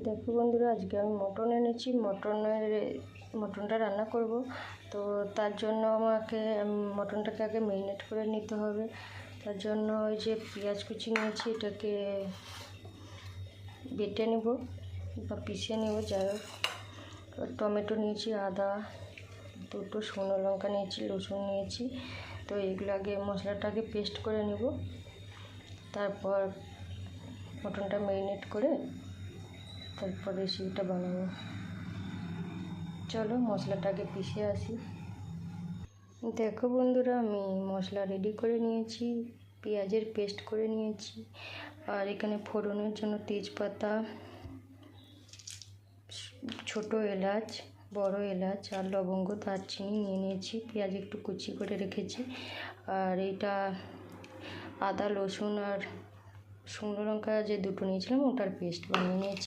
দেখো বন্ধুরা, আজকে আমি মটন এনেছি। মটনটা রান্না করব। তো তার জন্য আমাকে মটনটাকে আগে ম্যারিনেট করে নিতে হবে। তার জন্য ওই যে পেঁয়াজ কুচি নিয়েছি, এটাকে বেটে নেব বা পিষে নেব, যাই হোক। টমেটো নিয়েছি, আদা, দুটো শুকনো লঙ্কা নিয়েছি, রসুন নিয়েছি। তো এগুলো আগে মশলাটাকে পেস্ট করে নেব, তারপর মটনটা ম্যারিনেট করে তারপর রেসিপিটা বানাবো। চলো মশলাটাকে পিষে আসি। দেখো বন্ধুরা, আমি মশলা রেডি করে নিয়েছি, পেঁয়াজের পেস্ট করে নিয়েছি। আর এখানে ফোড়নের জন্য তেজপাতা, ছোট এলাচ, বড় এলাচ আর লবঙ্গ, দারচিনি নিয়ে নিয়েছি। পেঁয়াজ একটু কুচি করে রেখেছি। আর এইটা আদা, রসুন আর শুকনো লঙ্কা যে দুটো নিয়েছিলাম ওটার পেস্ট বানিয়ে নিয়েছি।